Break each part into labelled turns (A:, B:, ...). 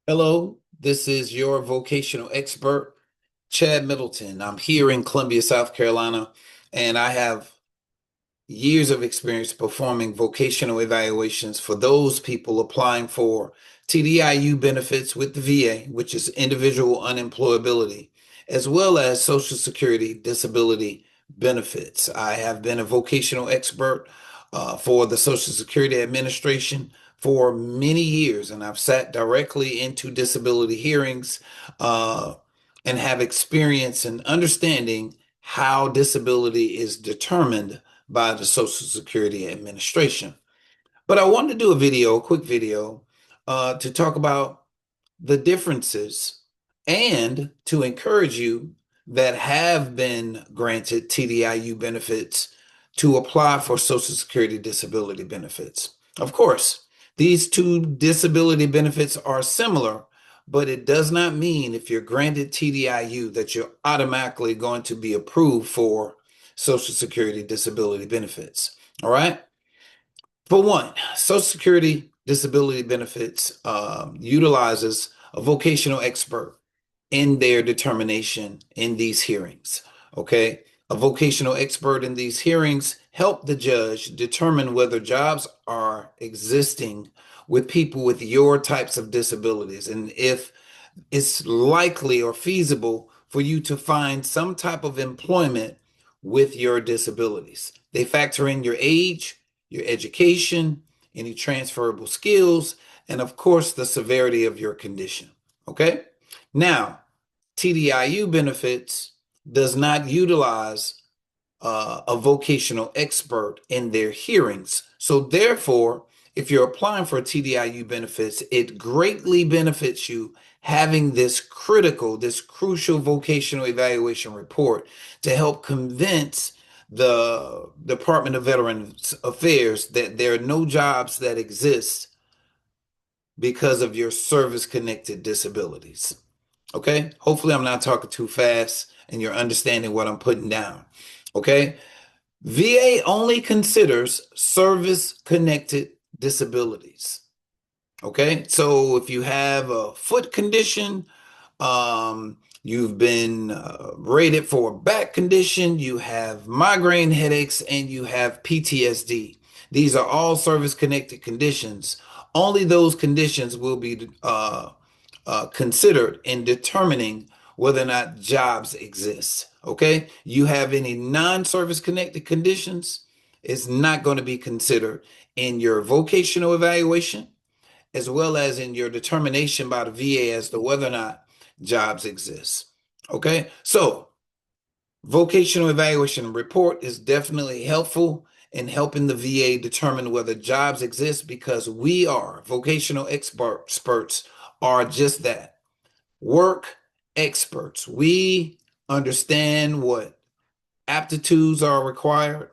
A: Hello, this is your vocational expert, Chad Middleton. I'm here in Columbia, South Carolina, and I have years of experience performing vocational evaluations for those people applying for TDIU benefits with the VA, which is individual unemployability, as well as Social Security disability benefits. I have been a vocational expert for the Social Security Administration for many years, and I've sat directly into disability hearings uh, and have experience in understanding how disability is determined by the Social Security Administration. But I wanted to do a quick video, to talk about the differences and to encourage you that have been granted TDIU benefits to apply for Social Security disability benefits. Of course, these two disability benefits are similar, but it does not mean if you're granted TDIU that you're automatically going to be approved for Social Security disability benefits. All right. For one, Social Security disability benefits utilizes a vocational expert in their determination in these hearings. Okay. A vocational expert in these hearings help the judge determine whether jobs are existing with people with your types of disabilities and if it's likely or feasible for you to find some type of employment with your disabilities. They factor in your age, your education, any transferable skills, and of course, the severity of your condition. Okay? Now, TDIU benefits does not utilize a vocational expert in their hearings. So, therefore, if you're applying for TDIU benefits, it greatly benefits you having this crucial vocational evaluation report to help convince the Department of Veterans Affairs that there are no jobs that exist because of your service-connected disabilities. Okay? Hopefully, I'm not talking too fast and you're understanding what I'm putting down. Okay? VA only considers service-connected disabilities. Okay, so if you have a foot condition, you've been rated for a back condition, you have migraine headaches, and you have PTSD. These are all service-connected conditions. Only those conditions will be considered in determining whether or not jobs exist. Okay, you have any non-service connected conditions, it's not going to be considered in your vocational evaluation as well as in your determination by the VA as to whether or not jobs exist. Okay, so vocational evaluation report is definitely helpful in helping the VA determine whether jobs exist because we are vocational experts are just that, work experts. We understand what aptitudes are required,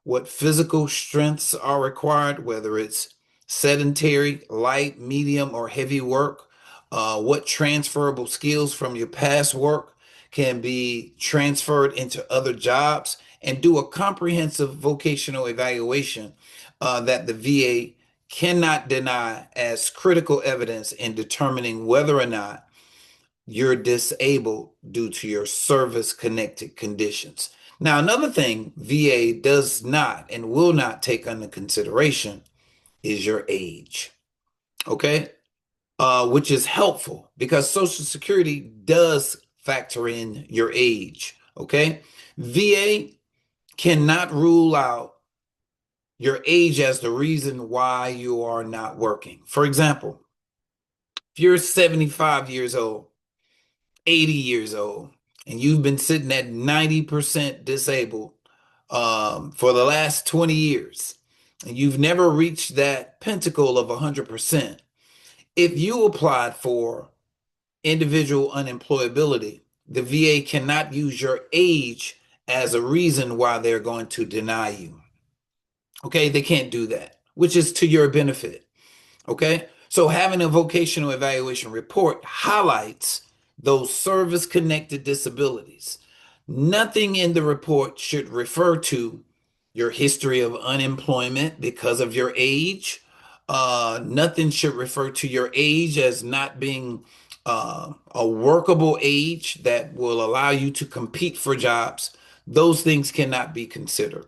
A: what physical strengths are required, whether it's sedentary, light, medium, or heavy work, what transferable skills from your past work can be transferred into other jobs, and do a comprehensive vocational evaluation that the VA cannot deny as critical evidence in determining whether or not you're disabled due to your service connected conditions. Now, another thing VA does not and will not take under consideration is your age, okay? Which is helpful because Social Security does factor in your age, okay? VA cannot rule out your age as the reason why you are not working. For example, if you're 75 years old, 80 years old and you've been sitting at 90% disabled for the last 20 years and you've never reached that pinnacle of 100%, if you applied for individual unemployability, the VA cannot use your age as a reason why they're going to deny you. Okay, they can't do that, which is to your benefit. Okay. So having a vocational evaluation report highlights those service connected disabilities. Nothing in the report should refer to your history of unemployment because of your age, Nothing should refer to your age as not being a workable age that will allow you to compete for jobs. Those things cannot be considered.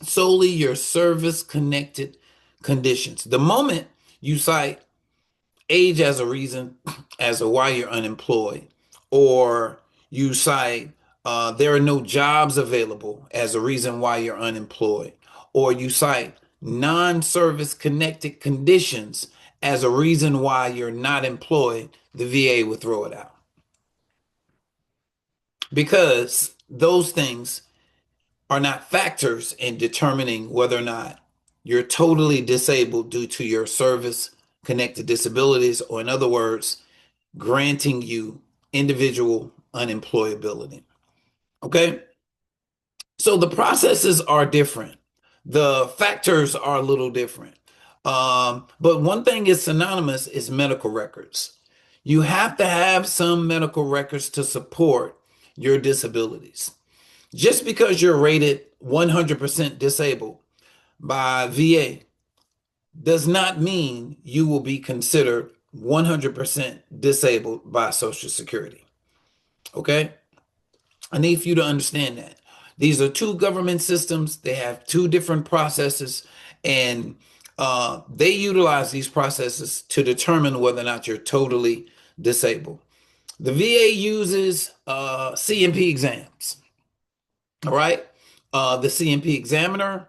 A: Solely your service connected conditions. The moment you cite age as a reason as to why you're unemployed, or you cite there are no jobs available as a reason why you're unemployed, or you cite non-service connected conditions as a reason why you're not employed, the VA will throw it out because those things are not factors in determining whether or not you're totally disabled due to your service connected disabilities, or in other words, granting you individual unemployability. Okay? So the processes are different. The factors are a little different. But one thing is synonymous is medical records. You have to have some medical records to support your disabilities. Just because you're rated 100% disabled by VA does not mean you will be considered 100% disabled by Social Security. Okay? I need for you to understand that. These are two government systems, they have two different processes, and they utilize these processes to determine whether or not you're totally disabled. The VA uses CMP exams. All right. The CMP examiner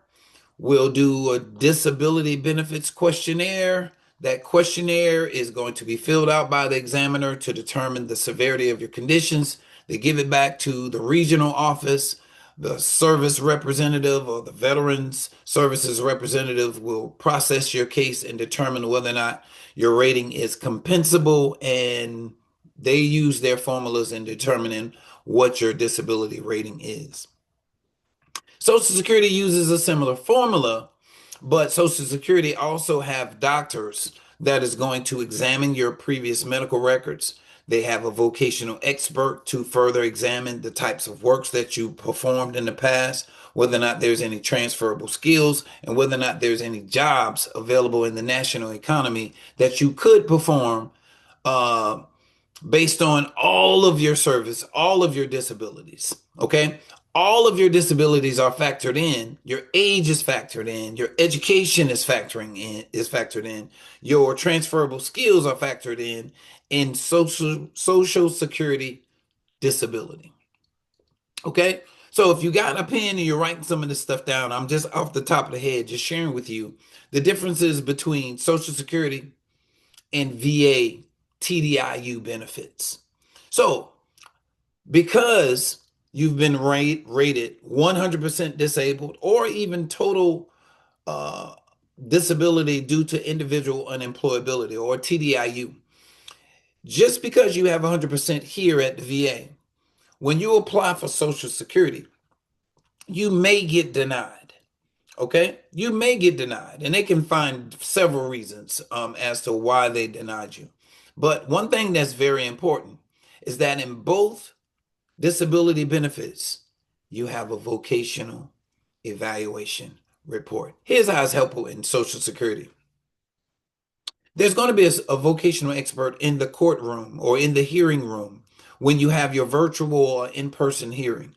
A: will do a disability benefits questionnaire. That questionnaire is going to be filled out by the examiner to determine the severity of your conditions. They give it back to the regional office. The service representative or the Veterans Services representative will process your case and determine whether or not your rating is compensable, and they use their formulas in determining what your disability rating is. Social Security uses a similar formula, but Social Security also have doctors that is going to examine your previous medical records. They have a vocational expert to further examine the types of works that you performed in the past, whether or not there's any transferable skills, and whether or not there's any jobs available in the national economy that you could perform uh, based on all of your service, all of your disabilities. Okay. All of your disabilities are factored in. Your age is factored in. Your education is factored in. Your transferable skills are factored in social security disability. Okay. So if you got a pen and you're writing some of this stuff down, I'm just off the top of the head, just sharing with you the differences between Social Security and VA TDIU benefits. So, because you've been rated 100% disabled or even total uh, disability due to individual unemployability or TDIU, just because you have 100% here at the VA, when you apply for Social Security, you may get denied. Okay, you may get denied, and they can find several reasons as to why they denied you. But one thing that's very important is that in both disability benefits, you have a vocational evaluation report. Here's how it's helpful in Social Security. There's going to be a vocational expert in the courtroom or in the hearing room when you have your virtual or in-person hearing.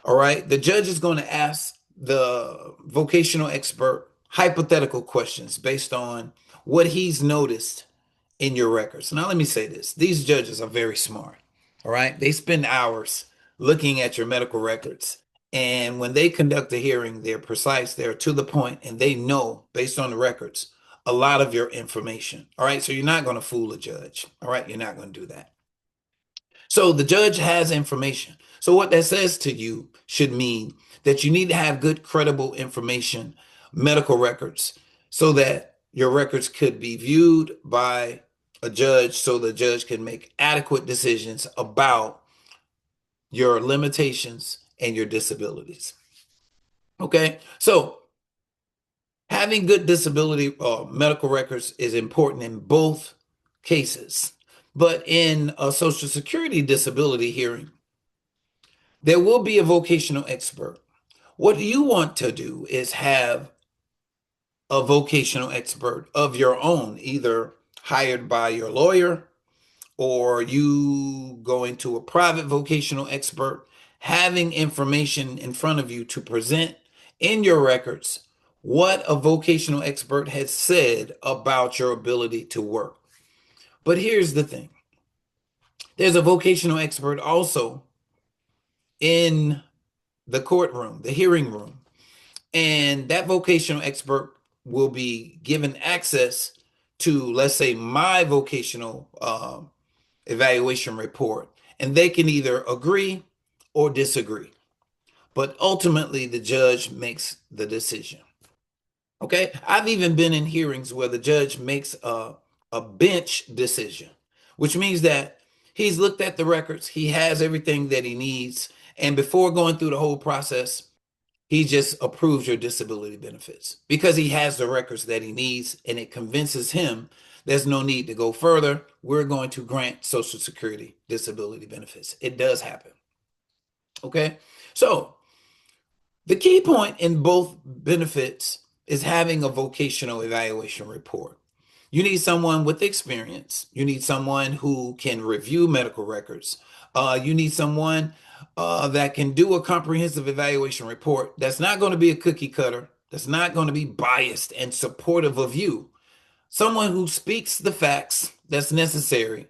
A: All right. The judge is going to ask the vocational expert hypothetical questions based on what he's noticed in your records. Now, let me say this. These judges are very smart. All right. They spend hours looking at your medical records. And when they conduct a hearing, they're precise, they're to the point, and they know based on the records a lot of your information. All right. So you're not going to fool a judge. All right. You're not going to do that. So the judge has information. So what that says to you should mean that you need to have good, credible information, medical records, so that your records could be viewed by a judge so the judge can make adequate decisions about your limitations and your disabilities. Okay. So having good disability medical records is important in both cases. But in a Social Security disability hearing, there will be a vocational expert. What you want to do is have a vocational expert of your own, either hired by your lawyer or you going to a private vocational expert, having information in front of you to present in your records what a vocational expert has said about your ability to work. But here's the thing. There's a vocational expert also in the courtroom, the hearing room, and that vocational expert will be given access to, let's say, my vocational evaluation report, and they can either agree or disagree. But ultimately, the judge makes the decision. Okay. I've even been in hearings where the judge makes a bench decision, which means that he's looked at the records, he has everything that he needs, and before going through the whole process, he just approves your disability benefits because he has the records that he needs and it convinces him there's no need to go further. We're going to grant Social Security disability benefits. It does happen. Okay. So the key point in both benefits is having a vocational evaluation report. You need someone with experience. You need someone who can review medical records. You need someone that can do a comprehensive evaluation report that's not going to be a cookie cutter, that's not going to be biased and supportive of you. Someone who speaks the facts that's necessary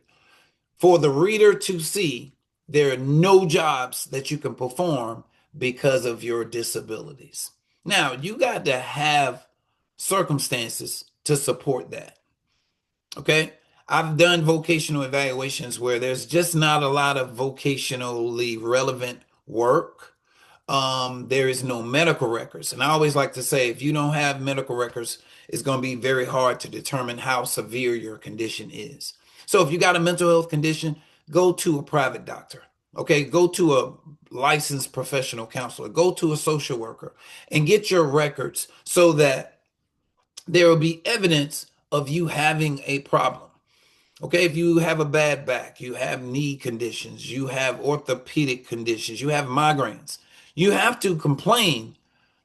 A: for the reader to see there are no jobs that you can perform because of your disabilities. Now, you got to have circumstances to support that. Okay. I've done vocational evaluations where there's just not a lot of vocationally relevant work. There is no medical records. And I always like to say, if you don't have medical records, it's going to be very hard to determine how severe your condition is. So if you got a mental health condition, go to a private doctor. Okay. Go to a licensed professional counselor, go to a social worker and get your records so that there will be evidence of you having a problem. Okay, if you have a bad back, you have knee conditions, you have orthopedic conditions, you have migraines, you have to complain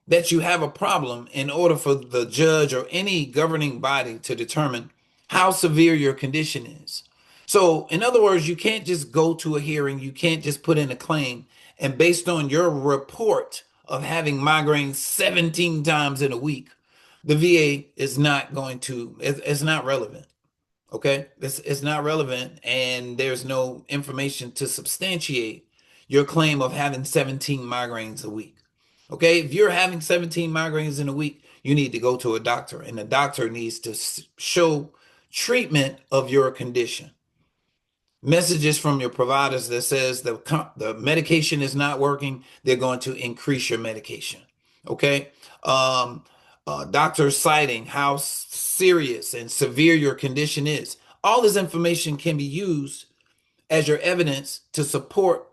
A: that you have a problem in order for the judge or any governing body to determine how severe your condition is. So, in other words, you can't just go to a hearing, you can't just put in a claim, and based on your report of having migraines 17 times in a week, the VA is not going to, it's not relevant. Okay, it's not relevant, and there's no information to substantiate your claim of having 17 migraines a week. Okay, if you're having 17 migraines in a week, you need to go to a doctor, and the doctor needs to show treatment of your condition. Messages from your providers that says the medication is not working, they're going to increase your medication. Okay. Doctors citing how serious and severe your condition is. All this information can be used as your evidence to support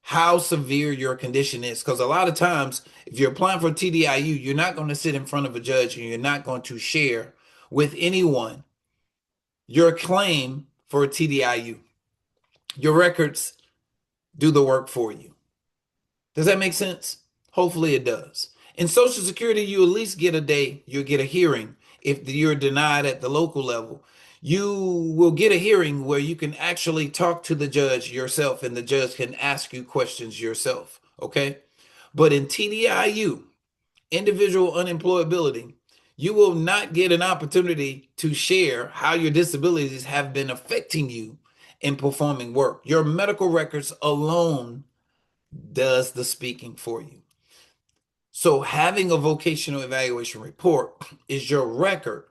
A: how severe your condition is. Because a lot of times, if you're applying for TDIU, you're not going to sit in front of a judge and you're not going to share with anyone your claim for a TDIU. Your records do the work for you. Does that make sense? Hopefully it does. In Social Security, you at least get a day, you'll get a hearing. If you're denied at the local level, you will get a hearing where you can actually talk to the judge yourself and the judge can ask you questions yourself. Okay. But in TDIU, individual unemployability, you will not get an opportunity to share how your disabilities have been affecting you in performing work. Your medical records alone does the speaking for you. So having a vocational evaluation report is your record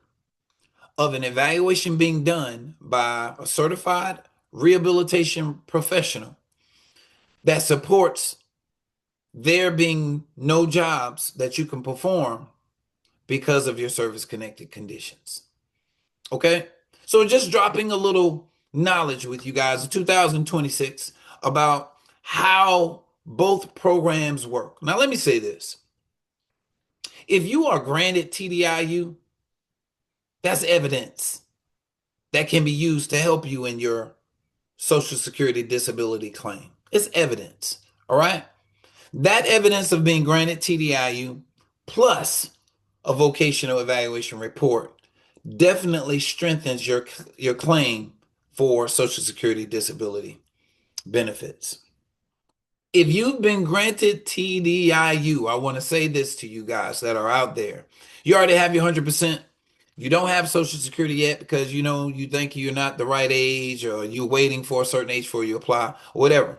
A: of an evaluation being done by a certified rehabilitation professional that supports there being no jobs that you can perform because of your service-connected conditions. Okay? So just dropping a little knowledge with you guys in 2026 about how both programs work. Now, let me say this. If you are granted TDIU, that's evidence that can be used to help you in your Social Security disability claim. It's evidence. All right? That evidence of being granted TDIU plus a vocational evaluation report definitely strengthens your claim for Social Security disability benefits. If you've been granted TDIU, I want to say this to you guys that are out there. You already have your 100%. You don't have Social Security yet because you think you're not the right age or you're waiting for a certain age before you apply, or whatever.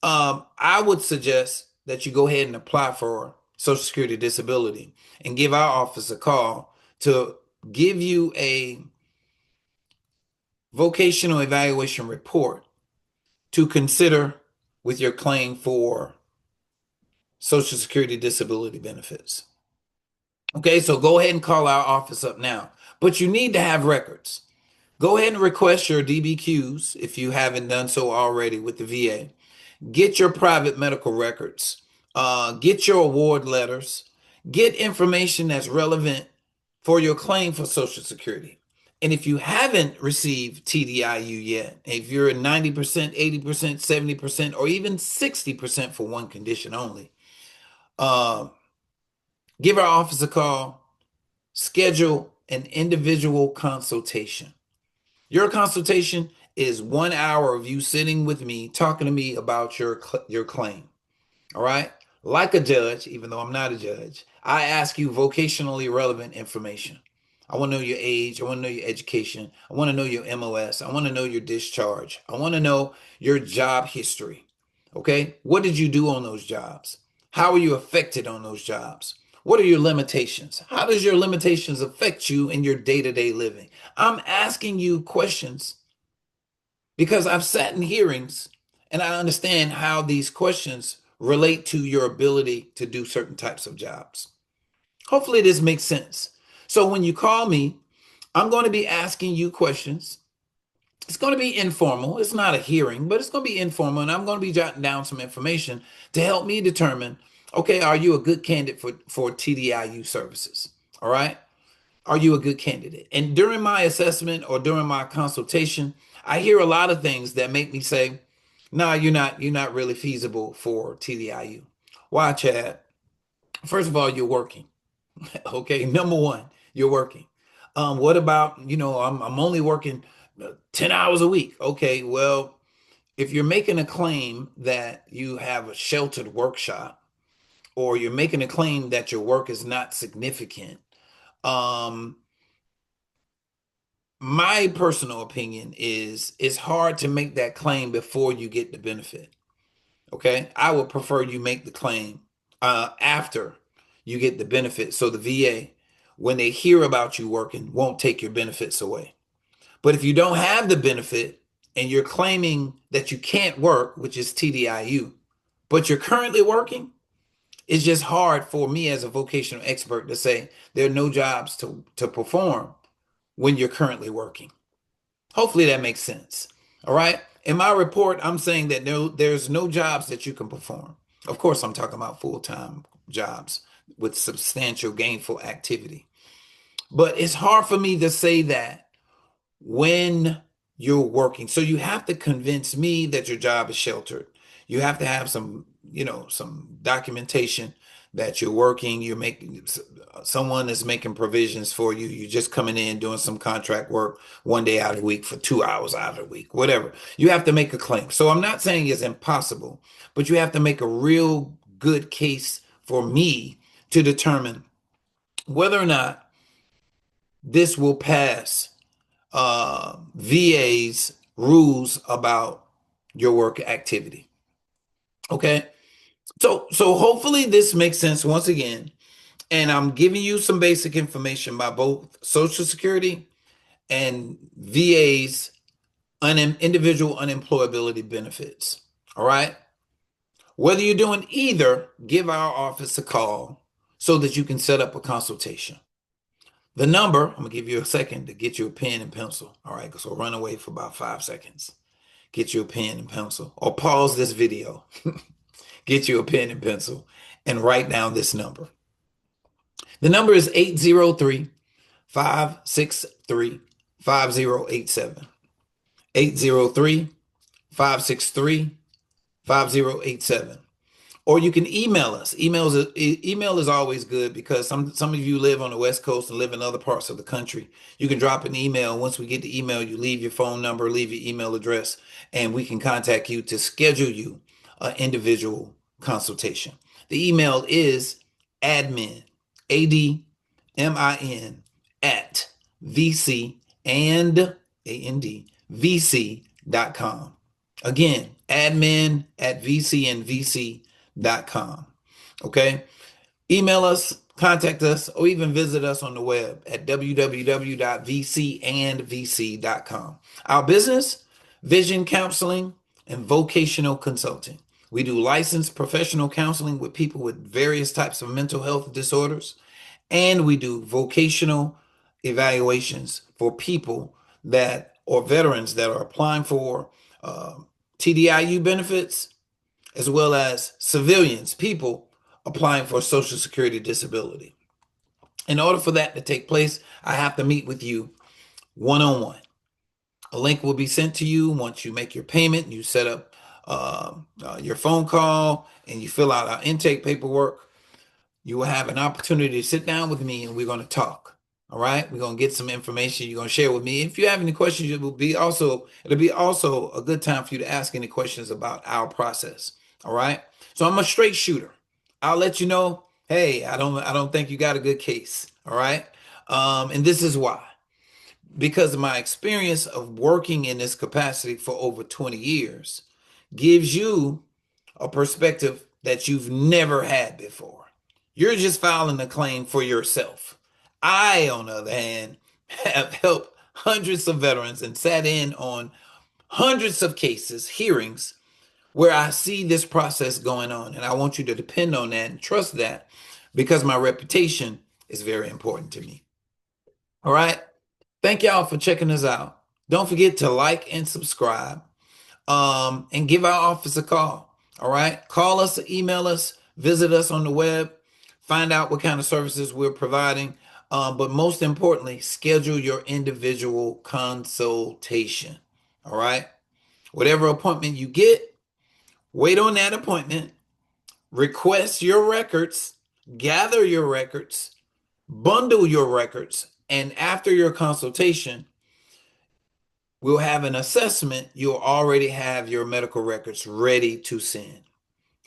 A: I would suggest that you go ahead and apply for Social Security disability and give our office a call to give you a vocational evaluation report to consider with your claim for Social Security disability benefits. Okay, so go ahead and call our office up now. But you need to have records. Go ahead and request your DBQs if you haven't done so already with the VA. Get your private medical records. Get your award letters. Get information that's relevant for your claim for Social Security. And if you haven't received TDIU yet, if you're at 90%, 80%, 70%, or even 60% for one condition only, uh, give our office a call, schedule an individual consultation. Your consultation is 1 hour of you sitting with me, talking to me about your claim. All right. Like a judge, even though I'm not a judge, I ask you vocationally relevant information. I want to know your age. I want to know your education. I want to know your MOS. I want to know your discharge. I want to know your job history. Okay. What did you do on those jobs? How were you affected on those jobs? What are your limitations? How does your limitations affect you in your day-to-day living? I'm asking you questions because I've sat in hearings and I understand how these questions relate to your ability to do certain types of jobs. Hopefully, this makes sense. So, when you call me, I'm going to be asking you questions. It's going to be informal. It's not a hearing, but it's going to be informal. And I'm going to be jotting down some information to help me determine, okay, are you a good candidate for TDIU services? All right. Are you a good candidate? And during my assessment or during my consultation, I hear a lot of things that make me say, no, you're not really feasible for TDIU. Why, Chad? First of all, you're working. Okay, number one, you're working. What about, I'm only working 10 hours a week. Okay, well, if you're making a claim that you have a sheltered workshop, or you're making a claim that your work is not significant, um, my personal opinion is it's hard to make that claim before you get the benefit. Okay. I would prefer you make the claim after you get the benefit. So the VA, when they hear about you working, won't take your benefits away. But if you don't have the benefit and you're claiming that you can't work, which is TDIU, but you're currently working, it's just hard for me as a vocational expert to say there are no jobs to perform when you're currently working. Hopefully that makes sense. All right. In my report, I'm saying that there's no jobs that you can perform. Of course, I'm talking about full-time jobs with substantial gainful activity. But it's hard for me to say that when you're working. So you have to convince me that your job is sheltered. You have to have some documentation that you're working, you're making someone is making provisions for you. You're just coming in doing some contract work 1 day out of the week for 2 hours out of the week, whatever. You have to make a claim. So I'm not saying it's impossible, but you have to make a real good case for me to determine whether or not this will pass VA's rules about your work activity. Okay. So hopefully this makes sense once again. And I'm giving you some basic information about both Social Security and VA's individual unemployability benefits. All right. Whether you're doing either, give our office a call so that you can set up a consultation. The number, I'm gonna give you a second to get you a pen and pencil. All right, so run away for about 5 seconds. Get you a pen and pencil, or pause this video. Get you a pen and pencil and write down this number. The number is 803-563-5087. 803-563-5087. Or you can email us. Email is always good because some of you live on the West Coast and live in other parts of the country. You can drop an email. Once we get the email, you leave your phone number, leave your email address, and we can contact you to schedule you an individual consultation. The email is admin, ADMIN, at VC and AND, VC.com. Again, admin at VCandVC.com. Okay. Email us, contact us, or even visit us on the web at www.vcandvc.com. Our business, vision counseling and vocational consulting. We do licensed professional counseling with people with various types of mental health disorders, and we do vocational evaluations for people that or veterans that are applying for uh, TDIU benefits, as well as civilians, people applying for Social Security disability. In order for that to take place, I have to meet with you one on one. A link will be sent to you once you make your payment, you set up your phone call, and you fill out our intake paperwork. You will have an opportunity to sit down with me and we're going to talk. All right. We're going to get some information you're going to share with me. If you have any questions, it'll be also a good time for you to ask any questions about our process. All right. So I'm a straight shooter. I'll let you know, hey, I don't think you got a good case. All right. And this is why. Because of my experience of working in this capacity for over 20 years gives you a perspective that you've never had before. You're just filing a claim for yourself. I, on the other hand, have helped hundreds of veterans and sat in on hundreds of cases, hearings, where I see this process going on. And I want you to depend on that and trust that because my reputation is very important to me. All right. Thank y'all for checking us out. Don't forget to like and subscribe, and give our office a call. All right. Call us, email us, visit us on the web, find out what kind of services we're providing. But most importantly, schedule your individual consultation. All right. Whatever appointment you get, wait on that appointment, request your records, gather your records, bundle your records, and after your consultation, we'll have an assessment. You'll already have your medical records ready to send.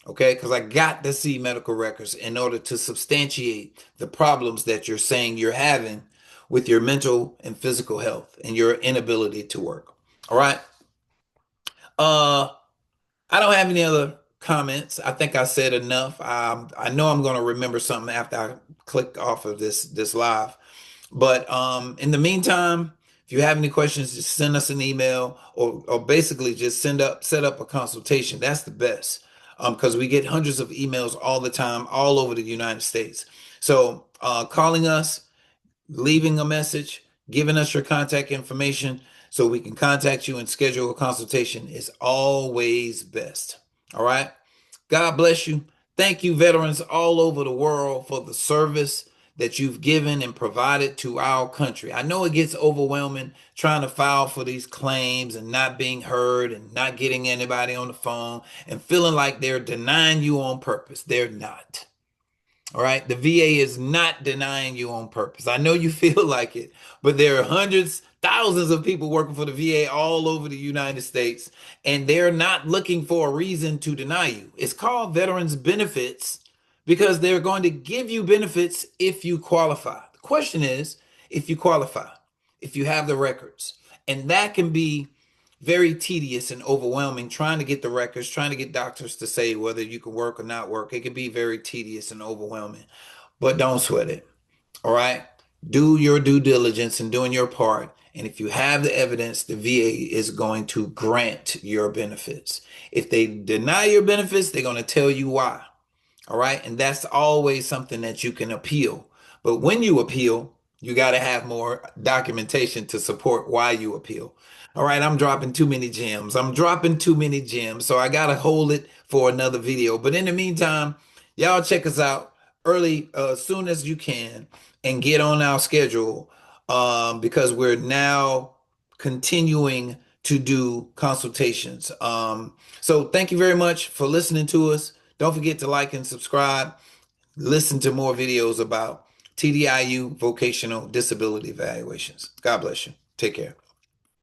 A: Okay, because I got to see medical records in order to substantiate the problems that you're saying you're having with your mental and physical health and your inability to work. All right. Uh, I don't have any other comments. I think I said enough. I know I'm going to remember something after I click off of this live. But in the meantime, if you have any questions, just send us an email or basically just set up a consultation. That's the best because we get hundreds of emails all the time, all over the United States. So calling us, leaving a message, giving us your contact information so we can contact you and schedule a consultation is always best. All right. God bless you. Thank you, veterans all over the world, for the service that you've given and provided to our country. I know it gets overwhelming trying to file for these claims and not being heard and not getting anybody on the phone and feeling like they're denying you on purpose. They're not. All right. The VA is not denying you on purpose. I know you feel like it, but there are hundreds, thousands of people working for the VA all over the United States, and they're not looking for a reason to deny you. It's called Veterans Benefits because they're going to give you benefits if you qualify. The question is if you qualify, if you have the records. And that can be very tedious and overwhelming trying to get the records, trying to get doctors to say whether you can work or not work. It can be very tedious and overwhelming, but don't sweat it. All right. Do your due diligence in doing your part. And if you have the evidence, the VA is going to grant your benefits. If they deny your benefits, they're going to tell you why. All right. And that's always something that you can appeal. But when you appeal, you got to have more documentation to support why you appeal. All right. I'm dropping too many gems. I'm dropping too many gems. So I got to hold it for another video. But in the meantime, y'all check us out early, as soon as you can, and get on our schedule because we're now continuing to do consultations. So thank you very much for listening to us. Don't forget to like and subscribe. Listen to more videos about TDIU vocational disability evaluations. God bless you. Take care.